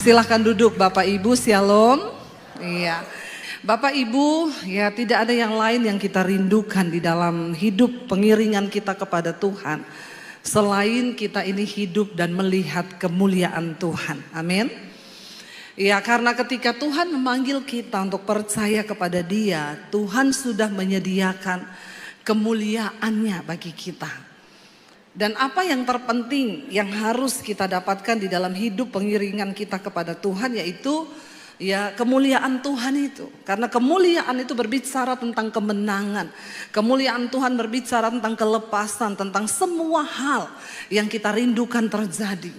Silahkan duduk Bapak Ibu, Shalom. Iya, Bapak Ibu, ya tidak ada yang lain yang kita rindukan di dalam hidup pengiringan kita kepada Tuhan selain kita ini hidup dan melihat kemuliaan Tuhan. Amin. Ya, karena ketika Tuhan memanggil kita untuk percaya kepada Dia, Tuhan sudah menyediakan kemuliaannya bagi kita. Dan apa yang terpenting yang harus kita dapatkan di dalam hidup pengiringan kita kepada Tuhan, yaitu ya kemuliaan Tuhan itu. Karena kemuliaan itu berbicara tentang kemenangan. Kemuliaan Tuhan berbicara tentang kelepasan, tentang semua hal yang kita rindukan terjadi.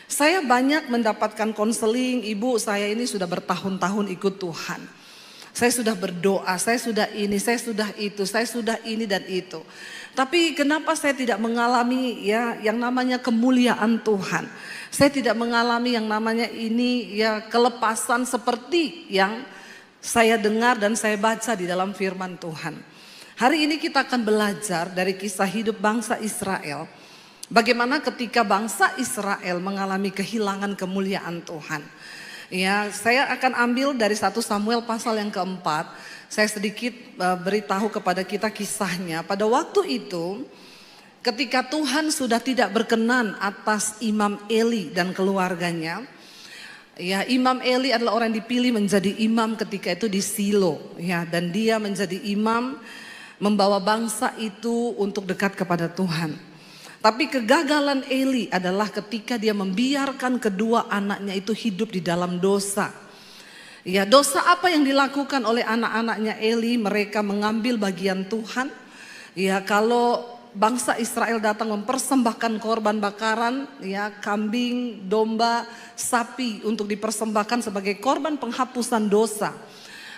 Saya banyak mendapatkan konseling, ibu saya ini sudah bertahun-tahun ikut Tuhan. Saya sudah berdoa, saya sudah ini, saya sudah itu, saya sudah ini dan itu. Tapi kenapa saya tidak mengalami ya yang namanya kemuliaan Tuhan? Saya tidak mengalami yang namanya ini ya kelepasan seperti yang saya dengar dan saya baca di dalam firman Tuhan. Hari ini kita akan belajar dari kisah hidup bangsa Israel. Bagaimana ketika bangsa Israel mengalami kehilangan kemuliaan Tuhan. Ya, saya akan ambil dari 1 Samuel pasal yang keempat. Saya sedikit beritahu kepada kita kisahnya. Pada waktu itu ketika Tuhan sudah tidak berkenan atas Imam Eli dan keluarganya. Ya, Imam Eli adalah orang yang dipilih menjadi imam ketika itu di Silo. Ya, dan dia menjadi imam membawa bangsa itu untuk dekat kepada Tuhan. Tapi kegagalan Eli adalah ketika dia membiarkan kedua anaknya itu hidup di dalam dosa. Ya, dosa apa yang dilakukan oleh anak-anaknya Eli? Mereka mengambil bagian Tuhan. Ya, kalau bangsa Israel datang mempersembahkan korban bakaran, ya kambing, domba, sapi untuk dipersembahkan sebagai korban penghapusan dosa.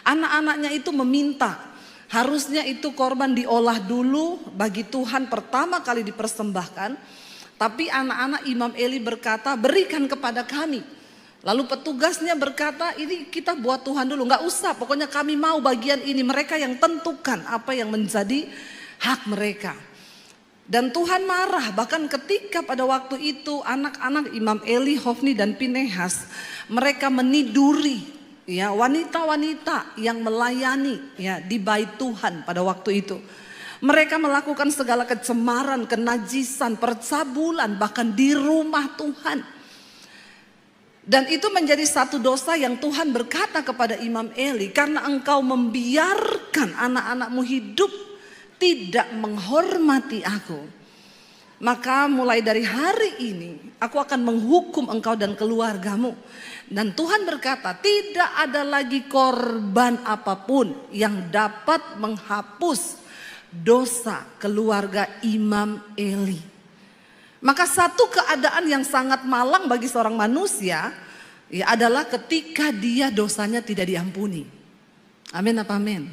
Anak-anaknya itu meminta, harusnya itu korban diolah dulu bagi Tuhan pertama kali dipersembahkan. Tapi anak-anak Imam Eli berkata, berikan kepada kami. Lalu petugasnya berkata, ini kita buat Tuhan dulu, nggak usah, pokoknya kami mau bagian ini. Mereka yang tentukan apa yang menjadi hak mereka. Dan Tuhan marah, bahkan ketika pada waktu itu anak-anak Imam Eli, Hofni dan Pinehas, mereka meniduri ya wanita-wanita yang melayani ya di bait Tuhan pada waktu itu. Mereka melakukan segala kecemaran, kenajisan, percabulan bahkan di rumah Tuhan. Dan itu menjadi satu dosa yang Tuhan berkata kepada Imam Eli, karena engkau membiarkan anak-anakmu hidup tidak menghormati aku, maka mulai dari hari ini aku akan menghukum engkau dan keluargamu. Dan Tuhan berkata, tidak ada lagi korban apapun yang dapat menghapus dosa keluarga Imam Eli. Maka satu keadaan yang sangat malang bagi seorang manusia ya adalah ketika dia dosanya tidak diampuni. Amin apa amin?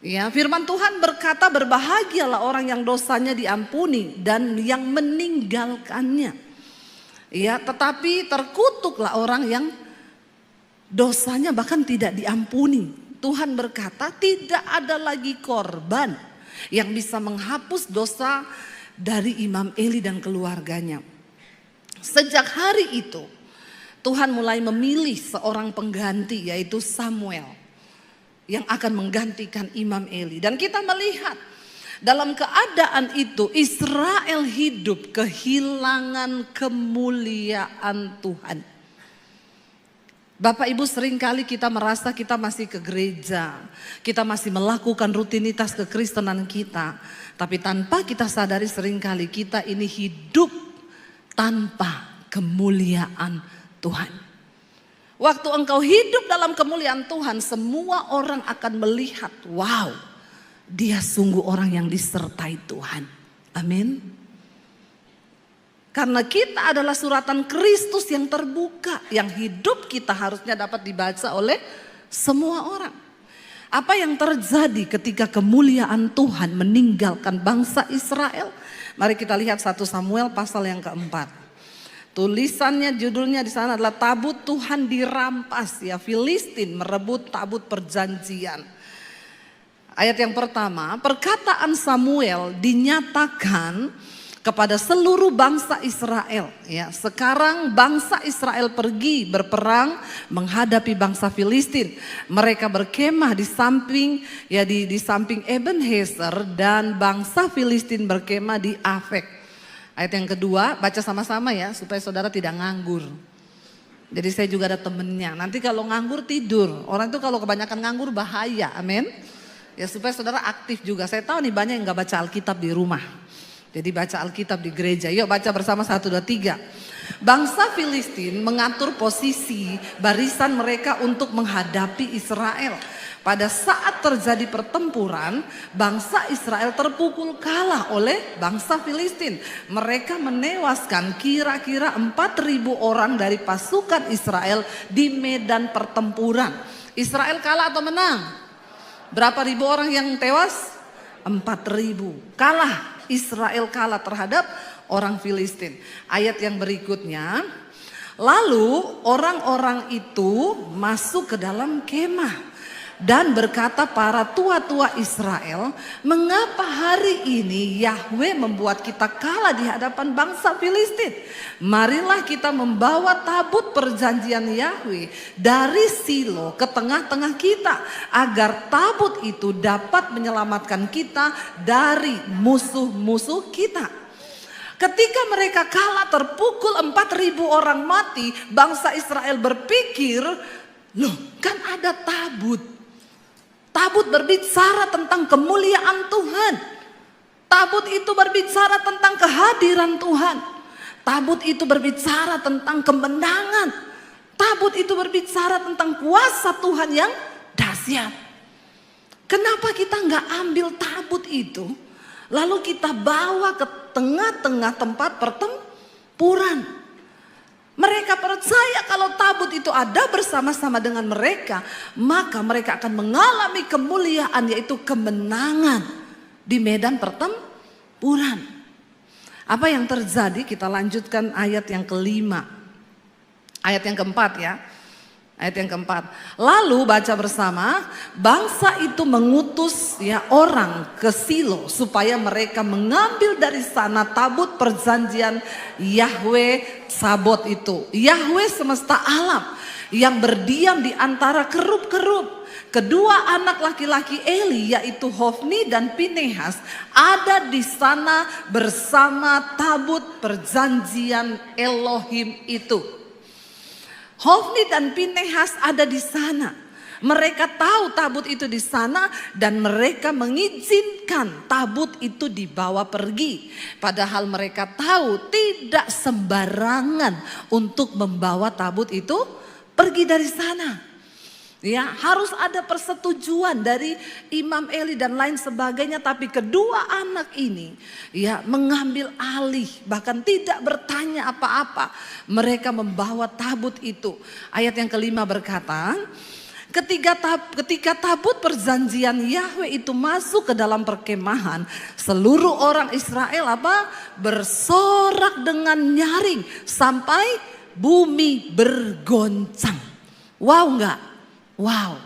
Ya, firman Tuhan berkata, berbahagialah orang yang dosanya diampuni dan yang meninggalkannya. Ya, tetapi terkutuklah orang yang dosanya bahkan tidak diampuni. Tuhan berkata, tidak ada lagi korban yang bisa menghapus dosa dari Imam Eli dan keluarganya. Sejak hari itu Tuhan mulai memilih seorang pengganti, yaitu Samuel, yang akan menggantikan Imam Eli. Dan kita melihat dalam keadaan itu Israel hidup kehilangan kemuliaan Tuhan. Bapak Ibu, seringkali kita merasa kita masih ke gereja, kita masih melakukan rutinitas kekristenan kita, tapi tanpa kita sadari seringkali kita ini hidup tanpa kemuliaan Tuhan. Waktu engkau hidup dalam kemuliaan Tuhan, semua orang akan melihat, wow, dia sungguh orang yang disertai Tuhan. Amin. Karena kita adalah suratan Kristus yang terbuka, yang hidup kita harusnya dapat dibaca oleh semua orang. Apa yang terjadi ketika kemuliaan Tuhan meninggalkan bangsa Israel? Mari kita lihat 1 Samuel pasal yang keempat. Tulisannya, judulnya di sana adalah tabut Tuhan dirampas. Ya, Filistin merebut tabut perjanjian. Ayat yang pertama, perkataan Samuel dinyatakan kepada seluruh bangsa Israel. Ya, sekarang bangsa Israel pergi berperang menghadapi bangsa Filistin. Mereka berkemah di samping di samping Ebenezer, dan bangsa Filistin berkemah di Afek. Ayat yang kedua, baca sama-sama ya supaya saudara tidak nganggur. Jadi saya juga ada temennya. Nanti kalau nganggur tidur. Orang itu kalau kebanyakan nganggur bahaya. Amin. Ya supaya saudara aktif juga. Saya tahu nih banyak yang gak baca Alkitab di rumah. Jadi baca Alkitab di gereja. Yuk baca bersama 1, 2, 3. Bangsa Filistin mengatur posisi barisan mereka untuk menghadapi Israel. Pada saat terjadi pertempuran, bangsa Israel terpukul kalah oleh bangsa Filistin. Mereka menewaskan kira-kira 4.000 orang dari pasukan Israel di medan pertempuran. Israel kalah atau menang? Berapa ribu orang yang tewas? 4.000. Kalah. Israel kalah terhadap orang Filistin. Ayat yang berikutnya, lalu orang-orang itu masuk ke dalam kemah dan berkata para tua-tua Israel, mengapa hari ini Yahweh membuat kita kalah di hadapan bangsa Filistin? Marilah kita membawa tabut perjanjian Yahweh dari Silo ke tengah-tengah kita, agar tabut itu dapat menyelamatkan kita dari musuh-musuh kita. Ketika mereka kalah terpukul 4.000 orang mati, bangsa Israel berpikir, loh kan ada tabut. Tabut berbicara tentang kemuliaan Tuhan. Tabut itu berbicara tentang kehadiran Tuhan. Tabut itu berbicara tentang kemenangan. Tabut itu berbicara tentang kuasa Tuhan yang dahsyat. Kenapa kita nggak ambil tabut itu, lalu kita bawa ke tengah-tengah tempat pertempuran? Mereka percaya kalau tabut itu ada bersama-sama dengan mereka, maka mereka akan mengalami kemuliaan, yaitu kemenangan di medan pertempuran. Apa yang terjadi? Kita lanjutkan ayat yang kelima. Ayat yang keempat ya. Ayat yang keempat. Lalu baca bersama, bangsa itu mengutus orang ke Silo supaya mereka mengambil dari sana tabut perjanjian Yahweh Sabot itu. Yahweh semesta alam yang berdiam di antara kerub-kerub. Kedua anak laki-laki Eli, yaitu Hofni dan Pinehas, ada di sana bersama tabut perjanjian Elohim itu. Hofni dan Pinehas ada di sana. Mereka tahu tabut itu di sana dan mereka mengizinkan tabut itu dibawa pergi. Padahal mereka tahu tidak sembarangan untuk membawa tabut itu pergi dari sana. Ya, harus ada persetujuan dari Imam Eli dan lain sebagainya, tapi kedua anak ini mengambil alih, bahkan tidak bertanya apa-apa. Mereka membawa tabut itu. Ayat yang kelima berkata, ketika tabut perjanjian Yahweh itu masuk ke dalam perkemahan, seluruh orang Israel bersorak dengan nyaring sampai bumi bergoncang. Wow enggak? Wow.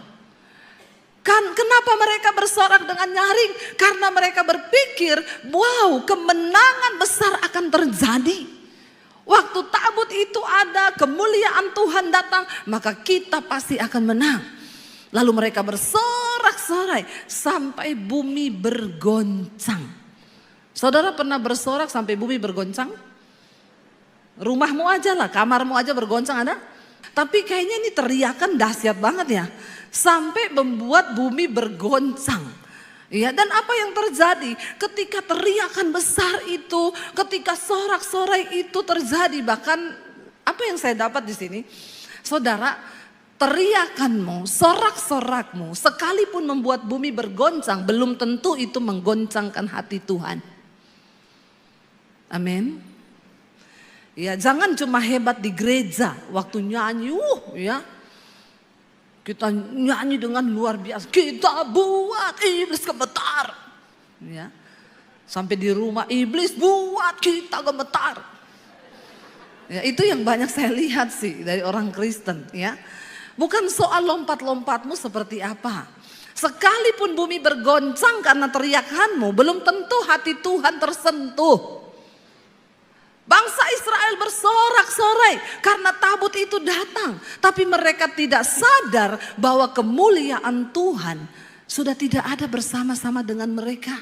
Kenapa mereka bersorak dengan nyaring? Karena mereka berpikir, wow, kemenangan besar akan terjadi. Waktu tabut itu ada, kemuliaan Tuhan datang, maka kita pasti akan menang. Lalu mereka bersorak-sorai sampai bumi bergoncang. Saudara pernah bersorak sampai bumi bergoncang? Rumahmu aja lah, kamarmu aja bergoncang ada? Tapi kayaknya ini teriakan dahsyat banget ya. Sampai membuat bumi bergoncang. Ya, dan apa yang terjadi ketika teriakan besar itu, ketika sorak-sorai itu terjadi, bahkan apa yang saya dapat di sini, saudara, teriakanmu, sorak-sorakmu, sekalipun membuat bumi bergoncang, belum tentu itu menggoncangkan hati Tuhan. Amin. Ya, jangan cuma hebat di gereja waktu nyanyi, kita nyanyi dengan luar biasa. Kita buat iblis gemetar. Ya. Sampai di rumah iblis buat kita gemetar. Ya, itu yang banyak saya lihat sih dari orang Kristen. Ya. Bukan soal lompat-lompatmu seperti apa. Sekalipun bumi bergoncang karena teriakanmu, belum tentu hati Tuhan tersentuh. Bangsa Israel bersorak-sorai karena tabut itu datang. Tapi mereka tidak sadar bahwa kemuliaan Tuhan sudah tidak ada bersama-sama dengan mereka.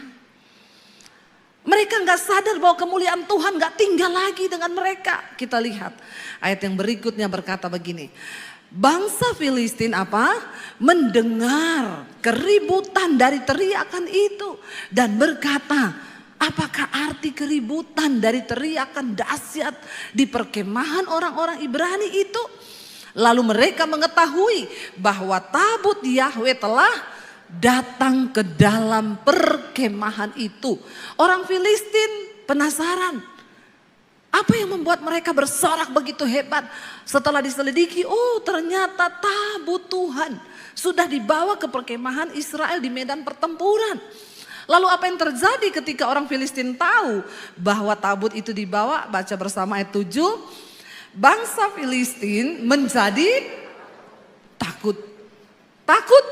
Mereka nggak sadar bahwa kemuliaan Tuhan nggak tinggal lagi dengan mereka. Kita lihat ayat yang berikutnya berkata begini. Bangsa Filistin mendengar keributan dari teriakan itu dan berkata, apakah arti keributan dari teriakan dahsyat di perkemahan orang-orang Ibrani itu? Lalu mereka mengetahui bahwa tabut Yahwe telah datang ke dalam perkemahan itu. Orang Filistin penasaran. Apa yang membuat mereka bersorak begitu hebat? Setelah diselidiki, oh ternyata tabut Tuhan sudah dibawa ke perkemahan Israel di medan pertempuran. Lalu apa yang terjadi ketika orang Filistin tahu bahwa tabut itu dibawa? Baca bersama ayat 7. Bangsa Filistin menjadi takut. Takut.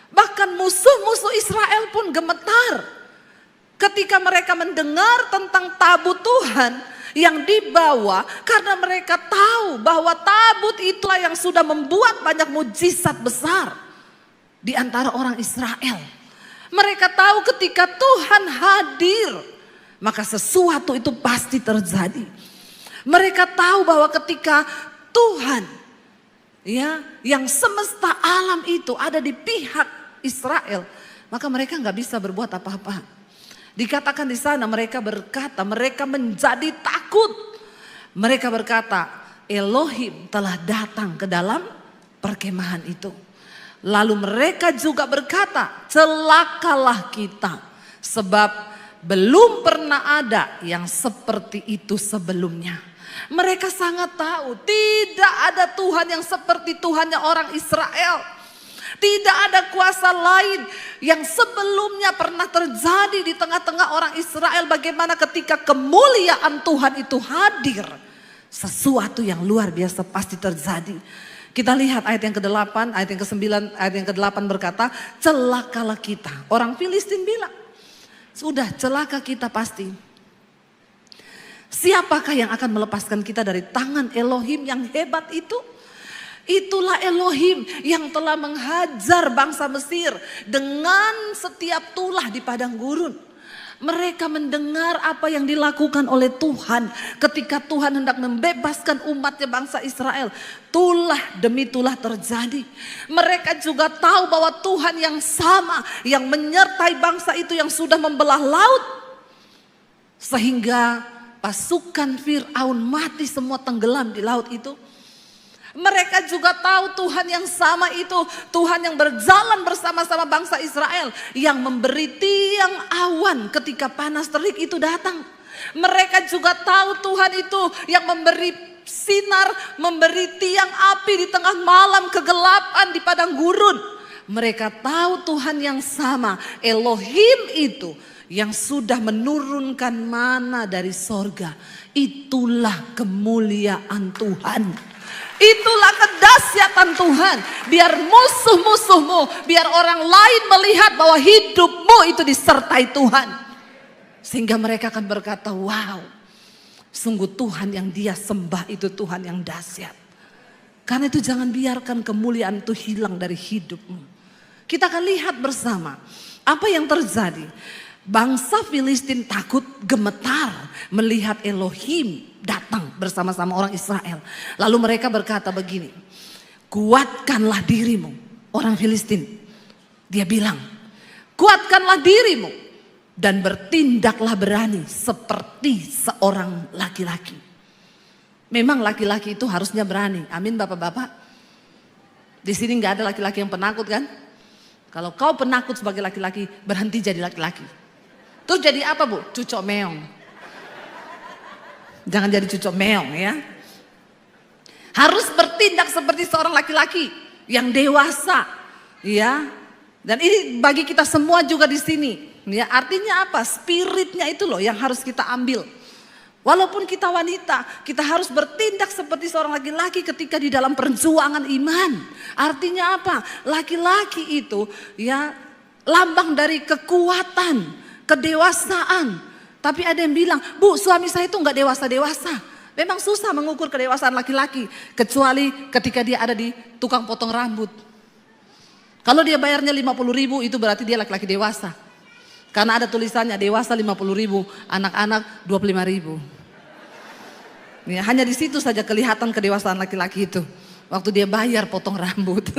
Bahkan musuh-musuh Israel pun gemetar ketika mereka mendengar tentang tabut Tuhan yang dibawa, karena mereka tahu bahwa tabut itulah yang sudah membuat banyak mujizat besar di antara orang Israel. Mereka tahu ketika Tuhan hadir, maka sesuatu itu pasti terjadi. Mereka tahu bahwa ketika Tuhan yang semesta alam itu ada di pihak Israel, maka mereka nggak bisa berbuat apa-apa. Dikatakan di sana mereka berkata, mereka menjadi takut. Mereka berkata, Elohim telah datang ke dalam perkemahan itu. Lalu mereka juga berkata, celakalah kita, sebab belum pernah ada yang seperti itu sebelumnya. Mereka sangat tahu tidak ada Tuhan yang seperti Tuhannya orang Israel. Tidak ada kuasa lain yang sebelumnya pernah terjadi di tengah-tengah orang Israel. Bagaimana ketika kemuliaan Tuhan itu hadir, sesuatu yang luar biasa pasti terjadi. Kita lihat ayat yang ke-8, ayat yang ke-9, ayat yang ke-8 berkata, celakalah kita. Orang Filistin bilang, sudah celaka kita pasti. Siapakah yang akan melepaskan kita dari tangan Elohim yang hebat itu? Itulah Elohim yang telah menghajar bangsa Mesir dengan setiap tulah di padang gurun. Mereka mendengar apa yang dilakukan oleh Tuhan ketika Tuhan hendak membebaskan umatnya bangsa Israel. Tulah demi tulah terjadi. Mereka juga tahu bahwa Tuhan yang sama yang menyertai bangsa itu yang sudah membelah laut. Sehingga pasukan Fir'aun mati semua tenggelam di laut itu. Mereka juga tahu Tuhan yang sama itu, Tuhan yang berjalan bersama-sama bangsa Israel, yang memberi tiang awan ketika panas terik itu datang. Mereka juga tahu Tuhan itu yang memberi sinar, memberi tiang api di tengah malam kegelapan di padang gurun. Mereka tahu Tuhan yang sama, Elohim itu yang sudah menurunkan mana dari sorga. Itulah kemuliaan Tuhan. Itulah kedahsyatan Tuhan. Biar musuh-musuhmu, biar orang lain melihat bahwa hidupmu itu disertai Tuhan. Sehingga mereka akan berkata, wow, sungguh Tuhan yang dia sembah itu Tuhan yang dahsyat. Karena itu jangan biarkan kemuliaan itu hilang dari hidupmu. Kita akan lihat bersama apa yang terjadi. Bangsa Filistin takut, gemetar melihat Elohim datang bersama-sama orang Israel. Lalu mereka berkata begini, kuatkanlah dirimu. Orang Filistin, dia bilang, kuatkanlah dirimu dan bertindaklah berani seperti seorang laki-laki. Memang laki-laki itu harusnya berani. Amin bapak-bapak. Di sini nggak ada laki-laki yang penakut kan? Kalau kau penakut sebagai laki-laki, berhenti jadi laki-laki. Terus jadi apa bu? Cucok meong. Jangan jadi cucok meong ya. Harus bertindak seperti seorang laki-laki yang dewasa, ya. Dan ini bagi kita semua juga di sini. Ya, artinya apa? Spiritnya itu loh yang harus kita ambil. Walaupun kita wanita, kita harus bertindak seperti seorang laki-laki ketika di dalam perjuangan iman. Artinya apa? Laki-laki itu ya lambang dari kekuatan, kedewasaan, Tapi ada yang bilang, Bu, suami saya itu nggak dewasa-dewasa. Memang susah mengukur kedewasaan laki-laki, kecuali ketika dia ada di tukang potong rambut. Kalau dia bayarnya 50.000 itu berarti dia laki-laki dewasa. Karena ada tulisannya dewasa 50.000, anak-anak 25.000. Ya, hanya di situ saja kelihatan kedewasaan laki-laki itu. Waktu dia bayar potong rambut.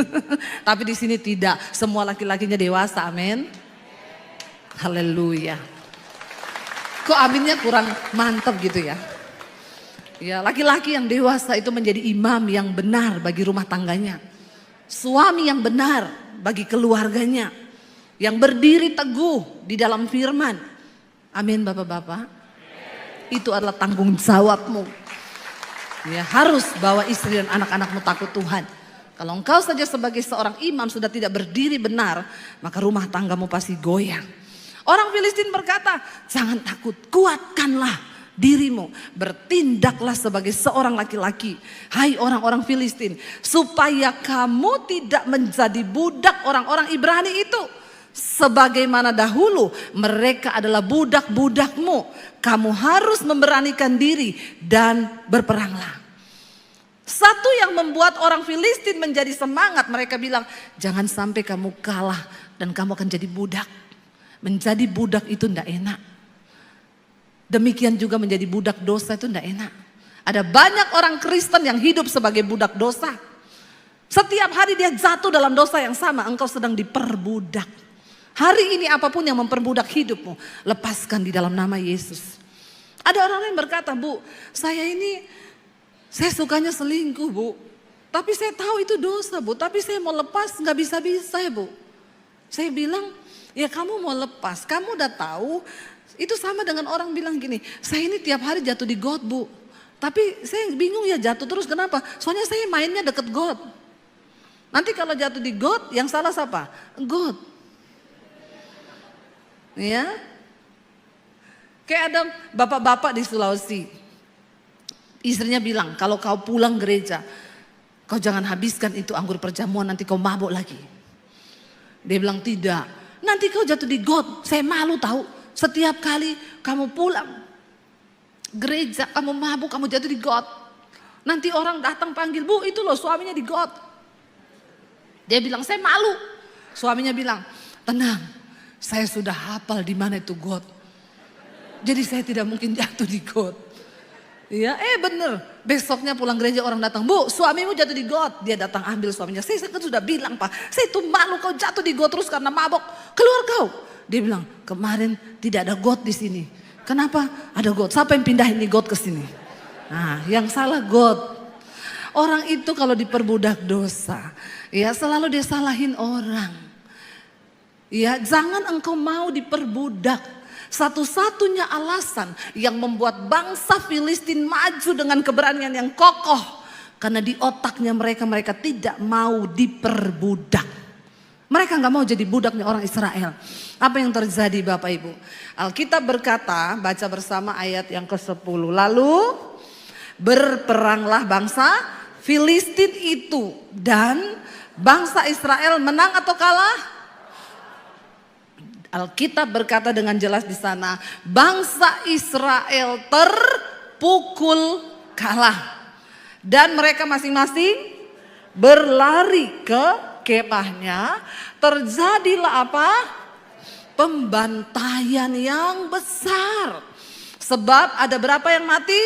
Tapi di sini tidak, semua laki-lakinya dewasa, amin. Haleluya. Kok aminnya kurang mantap gitu ya. Ya, laki-laki yang dewasa itu menjadi imam yang benar bagi rumah tangganya. Suami yang benar bagi keluarganya. Yang berdiri teguh di dalam firman. Amin Bapak-bapak. Itu adalah tanggung jawabmu. Ya, harus bawa istri dan anak-anakmu takut Tuhan. Kalau engkau saja sebagai seorang imam sudah tidak berdiri benar, maka rumah tanggamu pasti goyang. Orang Filistin berkata, jangan takut, kuatkanlah dirimu. Bertindaklah sebagai seorang laki-laki. Hai orang-orang Filistin, supaya kamu tidak menjadi budak orang-orang Ibrani itu. Sebagaimana dahulu mereka adalah budak-budakmu. Kamu harus memberanikan diri dan berperanglah. Satu yang membuat orang Filistin menjadi semangat. Mereka bilang, jangan sampai kamu kalah dan kamu akan jadi budak. Menjadi budak itu tidak enak. Demikian juga menjadi budak dosa itu tidak enak. Ada banyak orang Kristen yang hidup sebagai budak dosa. Setiap hari dia jatuh dalam dosa yang sama, engkau sedang diperbudak. Hari ini apapun yang memperbudak hidupmu, lepaskan di dalam nama Yesus. Ada orang yang berkata, Bu, saya sukanya selingkuh, Bu. Tapi saya tahu itu dosa, Bu. Tapi saya mau lepas, nggak bisa-bisa ya, Bu. Saya bilang, ya kamu mau lepas, kamu udah tahu. Itu sama dengan orang bilang gini, saya ini tiap hari jatuh di got, Bu. Tapi saya bingung ya jatuh terus, kenapa? Soalnya saya mainnya deket got. Nanti kalau jatuh di got, yang salah siapa? Got. Ya, kayak ada bapak-bapak di Sulawesi. Istrinya bilang, kalau kau pulang gereja, kau jangan habiskan itu anggur perjamuan, nanti kau mabuk lagi. Dia bilang tidak, nanti kau jatuh di got, saya malu tahu. Setiap kali kamu pulang gereja, kamu mabuk, kamu jatuh di got. Nanti orang datang panggil, Bu itu loh suaminya di got. Dia bilang, saya malu. Suaminya bilang, tenang, saya sudah hafal di mana itu got. Jadi saya tidak mungkin jatuh di got. Ya, bener. Besoknya pulang gereja orang datang, Bu, suamimu jatuh di got. Dia datang ambil suaminya. Saya kan sudah bilang, Pak, saya itu malu kau jatuh di got terus karena mabok. Keluar kau. Dia bilang, kemarin tidak ada got di sini. Kenapa? Ada got. Siapa yang pindahin nih got ke sini? Nah, yang salah got. Orang itu kalau diperbudak dosa, ya selalu dia salahin orang. Ya, jangan engkau mau diperbudak. Satu-satunya alasan yang membuat bangsa Filistin maju dengan keberanian yang kokoh, karena di otaknya mereka tidak mau diperbudak. Mereka nggak mau jadi budaknya orang Israel. Apa yang terjadi Bapak Ibu? Alkitab berkata, baca bersama ayat yang ke-10. Lalu berperanglah bangsa Filistin itu dan bangsa Israel menang atau kalah? Alkitab berkata dengan jelas di sana, bangsa Israel terpukul kalah. Dan mereka masing-masing berlari ke kemahnya. Terjadilah apa? Pembantaian yang besar. Sebab ada berapa yang mati?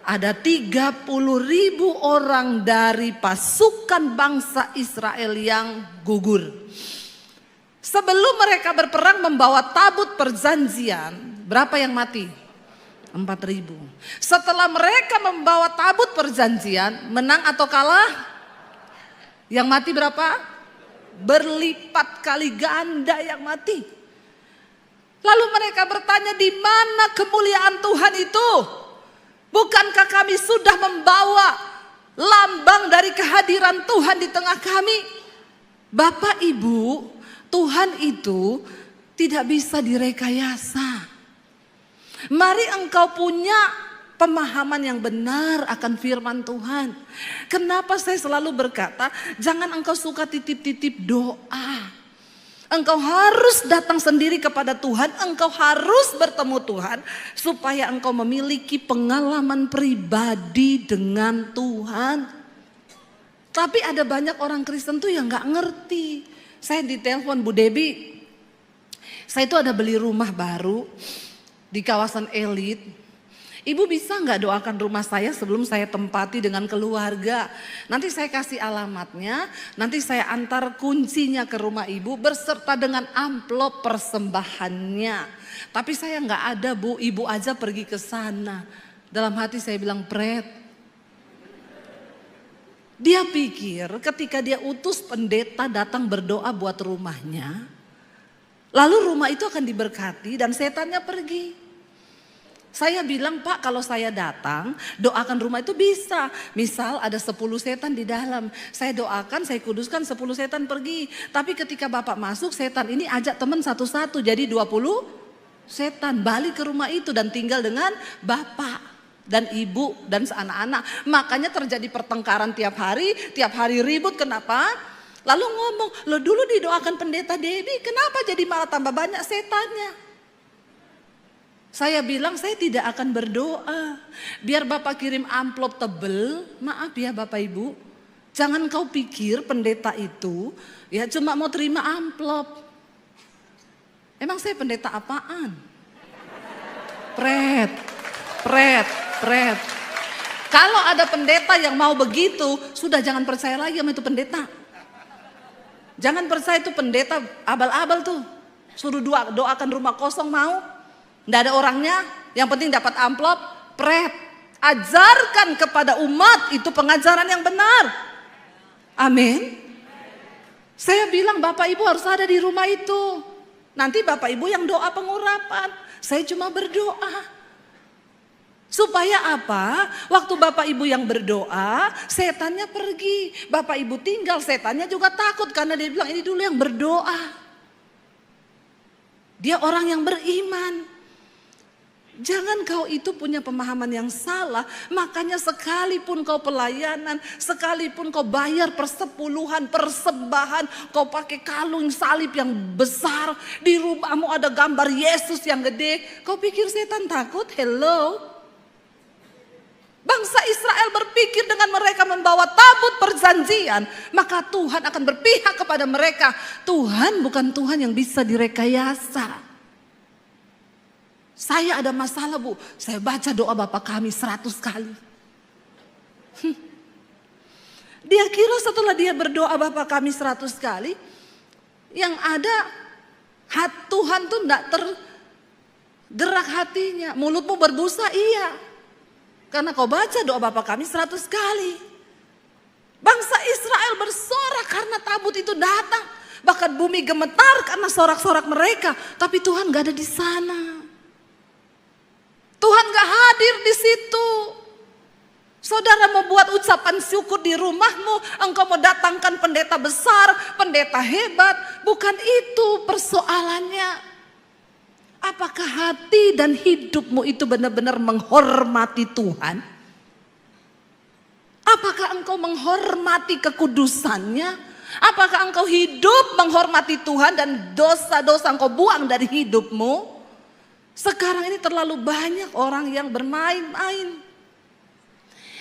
Ada 30.000 orang dari pasukan bangsa Israel yang gugur. Sebelum mereka berperang membawa tabut perjanjian, berapa yang mati? 4.000. Setelah mereka membawa tabut perjanjian, menang atau kalah? Yang mati berapa? Berlipat kali ganda yang mati. Lalu mereka bertanya, di mana kemuliaan Tuhan itu? Bukankah kami sudah membawa lambang dari kehadiran Tuhan di tengah kami? Bapak Ibu, Tuhan itu tidak bisa direkayasa. Mari engkau punya pemahaman yang benar akan firman Tuhan. Kenapa saya selalu berkata, jangan engkau suka titip-titip doa. Engkau harus datang sendiri kepada Tuhan, engkau harus bertemu Tuhan supaya engkau memiliki pengalaman pribadi dengan Tuhan. Tapi ada banyak orang Kristen tuh yang gak ngerti. Saya ditelepon, Bu Debbie, saya itu ada beli rumah baru di kawasan elit. Ibu bisa nggak doakan rumah saya sebelum saya tempati dengan keluarga? Nanti saya kasih alamatnya, nanti saya antar kuncinya ke rumah ibu berserta dengan amplop persembahannya. Tapi saya nggak ada, Bu, ibu aja pergi ke sana. Dalam hati saya bilang, Pret. Dia pikir ketika dia utus pendeta datang berdoa buat rumahnya, lalu rumah itu akan diberkati dan setannya pergi. Saya bilang, Pak, kalau saya datang doakan rumah itu bisa. Misal ada 10 setan di dalam, saya doakan, saya kuduskan 10 setan pergi. Tapi ketika Bapak masuk, setan ini ajak teman satu-satu, jadi 20 setan balik ke rumah itu dan tinggal dengan Bapak dan Ibu dan anak-anak. Makanya terjadi pertengkaran tiap hari ribut. Kenapa? Lalu ngomong, lo dulu didoakan pendeta Debbie, kenapa jadi malah tambah banyak setannya? Saya bilang saya tidak akan berdoa. Biar Bapak kirim amplop tebel, maaf ya Bapak Ibu. Jangan kau pikir pendeta itu ya cuma mau terima amplop. Emang saya pendeta apaan? Pret. Kalau ada pendeta yang mau begitu, sudah jangan percaya lagi sama itu pendeta. Jangan percaya itu pendeta abal-abal tuh. Suruh doakan rumah kosong mau. Nggak ada orangnya, yang penting dapat amplop, Pret. Ajarkan kepada umat itu pengajaran yang benar. Amin. Saya bilang Bapak Ibu harus ada di rumah itu. Nanti Bapak Ibu yang doa pengurapan. Saya cuma berdoa. Supaya apa? Waktu Bapak Ibu yang berdoa, setannya pergi. Bapak Ibu tinggal, setannya juga takut karena dia bilang ini dulu yang berdoa. Dia orang yang beriman. Jangan kau itu punya pemahaman yang salah. Makanya sekalipun kau pelayanan, sekalipun kau bayar persepuluhan, persembahan, kau pakai kalung salib yang besar, di rumahmu ada gambar Yesus yang gede, kau pikir setan takut? Hello? Bangsa Israel berpikir dengan mereka membawa tabut perjanjian, maka Tuhan akan berpihak kepada mereka. Tuhan bukan Tuhan yang bisa direkayasa. Saya ada masalah, Bu, saya baca doa Bapa Kami 100 kali. Dia kira setelah dia berdoa Bapa Kami 100 kali, yang ada Tuhan tuh enggak tergerak hatinya. Mulutmu berbusa, iya. Karena kau baca doa Bapa Kami 100 kali. Bangsa Israel bersorak karena tabut itu datang. Bahkan bumi gemetar karena sorak-sorak mereka. Tapi Tuhan gak ada di sana. Tuhan gak hadir di situ. Saudara mau buat ucapan syukur di rumahmu, engkau mau datangkan pendeta besar, pendeta hebat, bukan itu persoalannya. Apakah hati dan hidupmu itu benar-benar menghormati Tuhan? Apakah engkau menghormati kekudusannya? Apakah engkau hidup menghormati Tuhan dan dosa-dosa engkau buang dari hidupmu? Sekarang ini terlalu banyak orang yang bermain-main.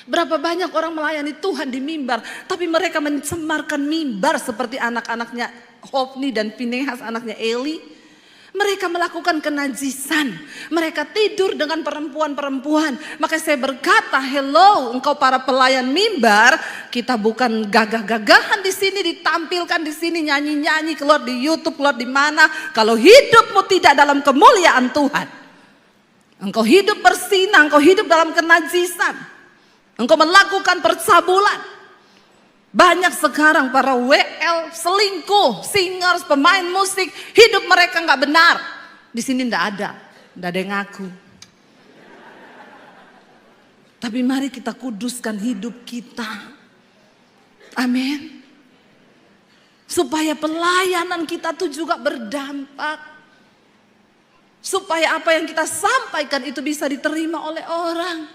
Berapa banyak orang melayani Tuhan di mimbar, tapi mereka mencemarkan mimbar seperti anak-anaknya Hofni dan Pinehas, anaknya Eli. Mereka melakukan kenajisan, mereka tidur dengan perempuan-perempuan. Maka saya berkata, hello, engkau para pelayan mimbar, kita bukan gagah-gagahan di sini, ditampilkan di sini, nyanyi-nyanyi, keluar di YouTube, keluar di mana. Kalau hidupmu tidak dalam kemuliaan Tuhan, engkau hidup bersinah, engkau hidup dalam kenajisan, engkau melakukan percabulan. Banyak sekarang para WL, selingkuh, singers, pemain musik, hidup mereka nggak benar. Di sini nggak ada yang ngaku. Tapi mari kita kuduskan hidup kita. Amin. Supaya pelayanan kita tuh juga berdampak. Supaya apa yang kita sampaikan itu bisa diterima oleh orang.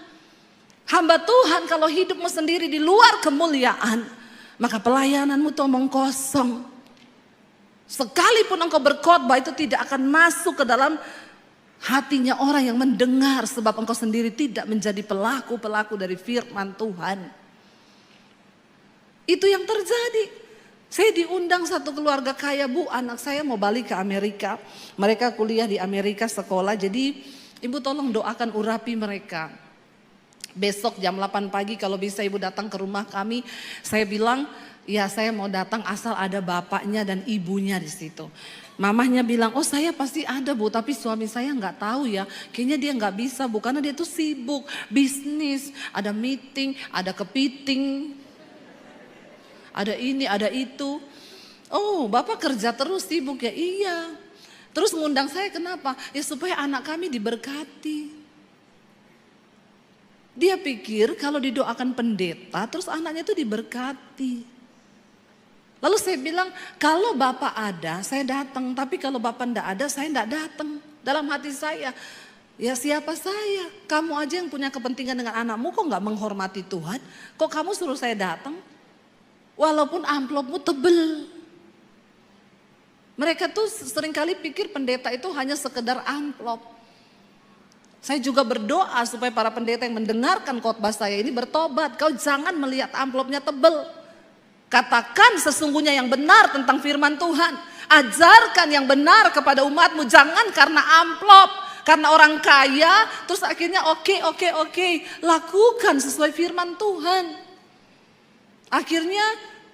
Hamba Tuhan kalau hidupmu sendiri di luar kemuliaan, maka pelayananmu tuh omong kosong. Sekalipun engkau berkhotbah itu tidak akan masuk ke dalam hatinya orang yang mendengar. Sebab engkau sendiri tidak menjadi pelaku-pelaku dari firman Tuhan. Itu yang terjadi. Saya diundang satu keluarga kaya, Bu, anak saya mau balik ke Amerika. Mereka kuliah di Amerika sekolah, jadi Ibu tolong doakan urapi mereka. Besok jam 8 pagi kalau bisa Ibu datang ke rumah kami. Saya bilang, ya saya mau datang asal ada bapaknya dan ibunya di situ. Mamahnya bilang, oh saya pasti ada, Bu, tapi suami saya nggak tahu ya. Kayaknya dia nggak bisa, Bu, karena dia tuh sibuk, bisnis, ada meeting, ada kepiting. Ada ini, ada itu. Oh, Bapak kerja terus sibuk ya? Iya. Terus ngundang saya kenapa? Ya supaya anak kami diberkati. Dia pikir kalau didoakan pendeta terus anaknya itu diberkati. Lalu saya bilang, kalau Bapak ada saya datang. Tapi kalau Bapak enggak ada saya enggak datang. Dalam hati saya, ya siapa saya? Kamu aja yang punya kepentingan dengan anakmu kok enggak menghormati Tuhan? Kok kamu suruh saya datang? Walaupun amplopmu tebel. Mereka tuh seringkali pikir pendeta itu hanya sekedar amplop. Saya juga berdoa supaya para pendeta yang mendengarkan khotbah saya ini bertobat. Kau jangan melihat amplopnya tebel. Katakan sesungguhnya yang benar tentang firman Tuhan. Ajarkan yang benar kepada umatmu. Jangan karena amplop, karena orang kaya, terus akhirnya oke. Lakukan sesuai firman Tuhan. Akhirnya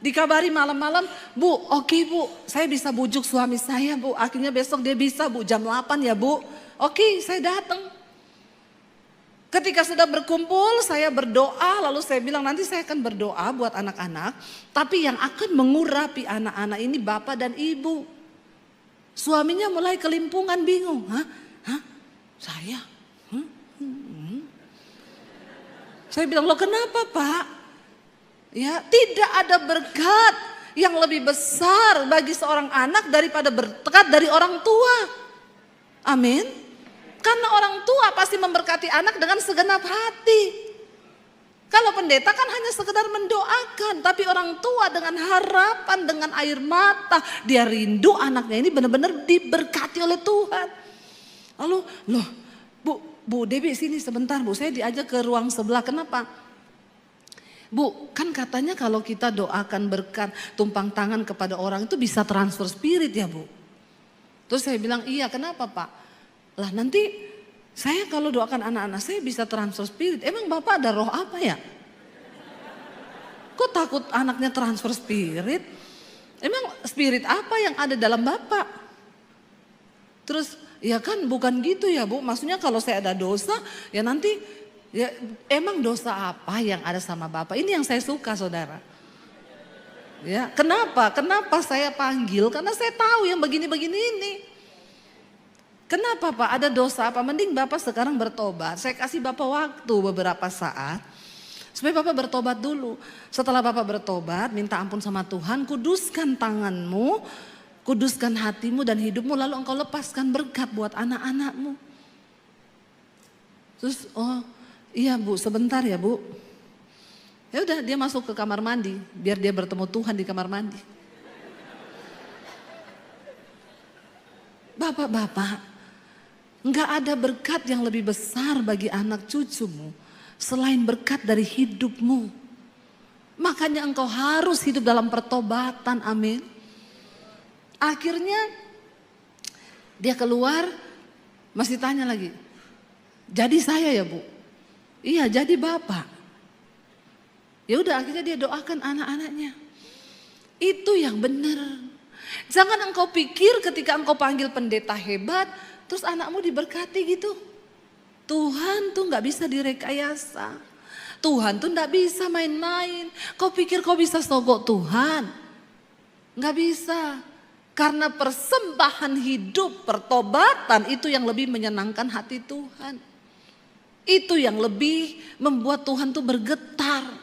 dikabari malam-malam, Bu, oke Bu, saya bisa bujuk suami saya, Bu. Akhirnya besok dia bisa, Bu, jam 8 ya, Bu. Oke, saya datang. Ketika sudah berkumpul, saya berdoa, lalu saya bilang nanti saya akan berdoa buat anak-anak. Tapi yang akan mengurapi anak-anak ini bapak dan ibu. Suaminya mulai kelimpungan, bingung. Hah? Saya? Saya bilang, loh kenapa Pak? Ya, tidak ada berkat yang lebih besar bagi seorang anak daripada berkat dari orang tua. Amin. Karena orang tua pasti memberkati anak dengan segenap hati. Kalau pendeta kan hanya sekedar mendoakan, tapi orang tua dengan harapan, dengan air mata, dia rindu anaknya ini benar-benar diberkati oleh Tuhan. Lalu, loh, Bu Debbie sini sebentar Bu, saya diajak ke ruang sebelah. Kenapa? Bu, kan katanya kalau kita doakan berkat tumpang tangan kepada orang itu bisa transfer spirit ya Bu. Terus saya bilang, iya kenapa Pak? Lah nanti saya kalau doakan anak-anak saya bisa transfer spirit. Emang Bapak ada roh apa ya? Kok takut anaknya transfer spirit? Emang spirit apa yang ada dalam Bapak? Terus, ya kan bukan gitu ya Bu. Maksudnya kalau saya ada dosa ya nanti... Ya, emang dosa apa yang ada sama Bapak? Ini yang saya suka saudara. Ya, kenapa saya panggil? Karena saya tahu yang begini-begini ini. Kenapa Pak? Ada dosa apa? Mending Bapak sekarang bertobat. Saya kasih Bapak waktu beberapa saat. Supaya Bapak bertobat dulu. Setelah Bapak bertobat, minta ampun sama Tuhan. Kuduskan tanganmu, kuduskan hatimu dan hidupmu. Lalu engkau lepaskan berkat buat anak-anakmu. Terus, iya Bu, sebentar ya Bu. Ya udah dia masuk ke kamar mandi, biar dia bertemu Tuhan di kamar mandi. Bapak-bapak, enggak ada berkat yang lebih besar bagi anak cucumu selain berkat dari hidupmu. Makanya engkau harus hidup dalam pertobatan, amin. Akhirnya dia keluar, masih tanya lagi, jadi saya ya Bu? Iya jadi Bapak. Ya udah akhirnya dia doakan anak-anaknya. Itu yang benar. Jangan engkau pikir ketika engkau panggil pendeta hebat, terus anakmu diberkati gitu. Tuhan tuh nggak bisa direkayasa. Tuhan tuh nggak bisa main-main. Kau pikir kau bisa sogok Tuhan? Nggak bisa. Karena persembahan hidup, pertobatan itu yang lebih menyenangkan hati Tuhan. Itu yang lebih membuat Tuhan tuh bergetar.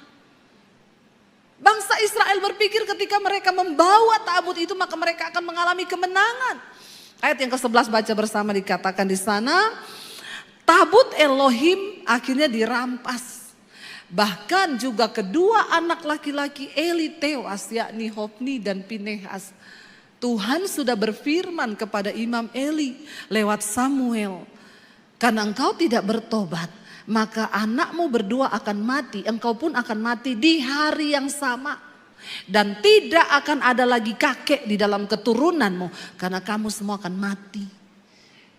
Bangsa Israel berpikir ketika mereka membawa tabut itu maka mereka akan mengalami kemenangan. Ayat yang ke-11 baca bersama dikatakan di sana, tabut Elohim akhirnya dirampas. Bahkan juga kedua anak laki-laki Eli tewas, yakni Hofni dan Pinehas. Tuhan sudah berfirman kepada Imam Eli lewat Samuel, karena engkau tidak bertobat, maka anakmu berdua akan mati, engkau pun akan mati di hari yang sama. Dan tidak akan ada lagi kakek di dalam keturunanmu, karena kamu semua akan mati.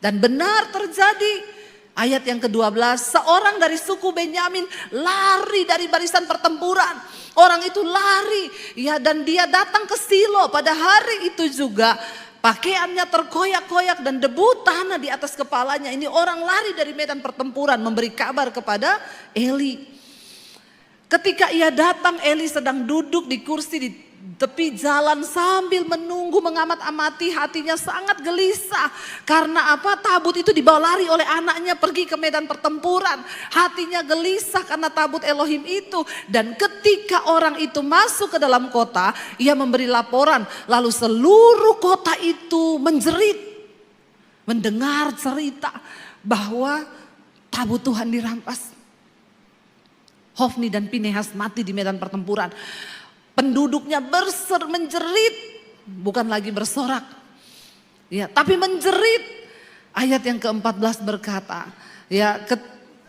Dan benar terjadi. Ayat yang ke-12, seorang dari suku Benyamin lari dari barisan pertempuran. Orang itu lari, ya, dan dia datang ke Silo pada hari itu juga. Pakaiannya terkoyak-koyak dan debu tanah di atas kepalanya. Ini orang lari dari medan pertempuran memberi kabar kepada Eli. Ketika ia datang, Eli sedang duduk di kursi di tepi jalan sambil menunggu, mengamat-amati, hatinya sangat gelisah. Karena apa? Tabut itu dibawa lari oleh anaknya pergi ke medan pertempuran. Hatinya gelisah karena tabut Elohim itu. Dan ketika orang itu masuk ke dalam kota, ia memberi laporan. Lalu seluruh kota itu menjerit, mendengar cerita bahwa tabut Tuhan dirampas. Hofni dan Pinehas mati di medan pertempuran. Penduduknya menjerit, bukan lagi bersorak, ya, tapi menjerit. Ayat yang ke-14 berkata, ya,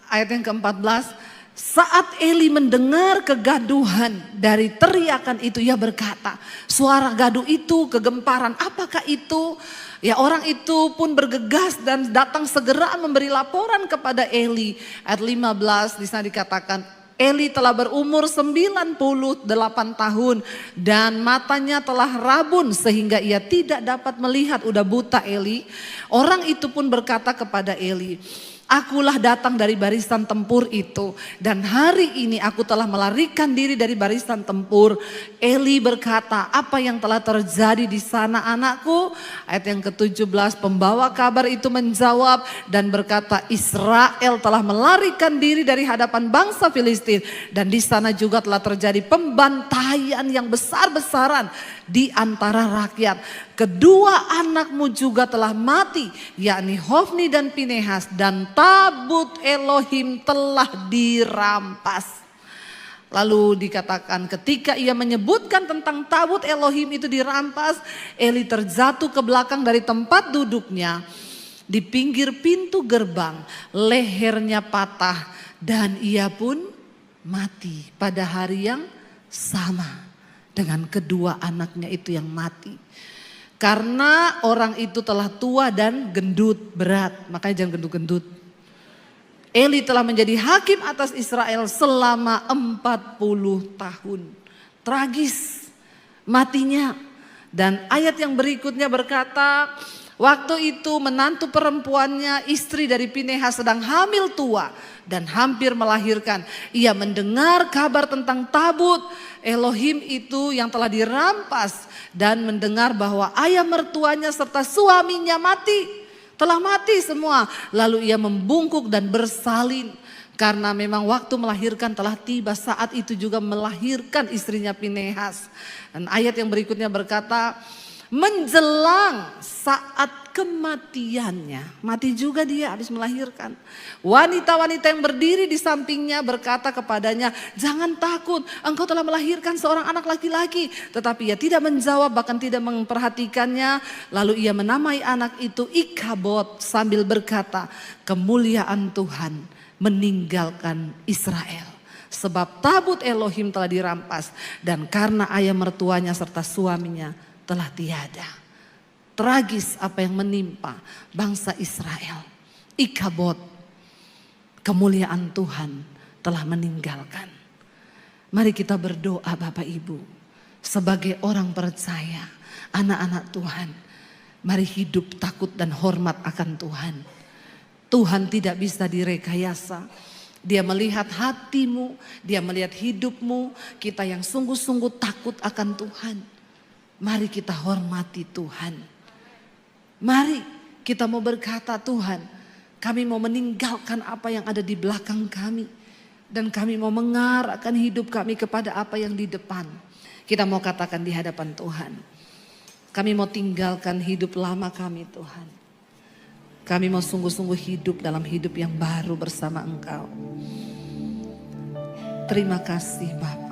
ayat yang ke-14, saat Eli mendengar kegaduhan dari teriakan itu, ia berkata, suara gaduh itu, kegemparan, apakah itu? Ya, orang itu pun bergegas dan datang segera memberi laporan kepada Eli. Ayat 15 di sana dikatakan, Eli telah berumur 98 tahun dan matanya telah rabun sehingga ia tidak dapat melihat, udah buta Eli. Orang itu pun berkata kepada Eli, akulah datang dari barisan tempur itu dan hari ini aku telah melarikan diri dari barisan tempur. Eli berkata, apa yang telah terjadi di sana anakku? Ayat yang ke-17, pembawa kabar itu menjawab dan berkata, Israel telah melarikan diri dari hadapan bangsa Filistin dan di sana juga telah terjadi pembantaian yang besar-besaran di antara rakyat. Kedua anakmu juga telah mati, yakni Hofni dan Pinehas, dan tabut Elohim telah dirampas. Lalu dikatakan ketika ia menyebutkan tentang tabut Elohim itu dirampas, Eli terjatuh ke belakang dari tempat duduknya di pinggir pintu gerbang, lehernya patah dan ia pun mati pada hari yang sama dengan kedua anaknya itu yang mati. Karena orang itu telah tua dan gendut berat, makanya jangan gendut-gendut. Eli telah menjadi hakim atas Israel selama 40 tahun. Tragis matinya. Dan ayat yang berikutnya berkata, waktu itu menantu perempuannya, istri dari Pinehas, sedang hamil tua dan hampir melahirkan. Ia mendengar kabar tentang tabut Elohim itu yang telah dirampas dan mendengar bahwa ayah mertuanya serta suaminya mati. Telah mati semua. Lalu ia membungkuk dan bersalin. Karena memang waktu melahirkan telah tiba, saat itu juga melahirkan istrinya Pinehas. Dan ayat yang berikutnya berkata, menjelang saat kematiannya, mati juga dia habis melahirkan. Wanita-wanita yang berdiri di sampingnya berkata kepadanya, jangan takut, engkau telah melahirkan seorang anak laki-laki. Tetapi ia tidak menjawab, bahkan tidak memperhatikannya. Lalu ia menamai anak itu Ikabod sambil berkata, kemuliaan Tuhan meninggalkan Israel. Sebab tabut Elohim telah dirampas dan karena ayah mertuanya serta suaminya telah tiada. Tragis apa yang menimpa bangsa Israel. Ikabod, kemuliaan Tuhan telah meninggalkan. Mari kita berdoa Bapak Ibu. Sebagai orang percaya, anak-anak Tuhan. Mari hidup takut dan hormat akan Tuhan. Tuhan tidak bisa direkayasa. Dia melihat hatimu, dia melihat hidupmu. Kita yang sungguh-sungguh takut akan Tuhan. Mari kita hormati Tuhan. Mari kita mau berkata, Tuhan, kami mau meninggalkan apa yang ada di belakang kami. Dan kami mau mengarahkan hidup kami kepada apa yang di depan. Kita mau katakan di hadapan Tuhan. Kami mau tinggalkan hidup lama kami Tuhan. Kami mau sungguh-sungguh hidup dalam hidup yang baru bersama Engkau. Terima kasih Bapa.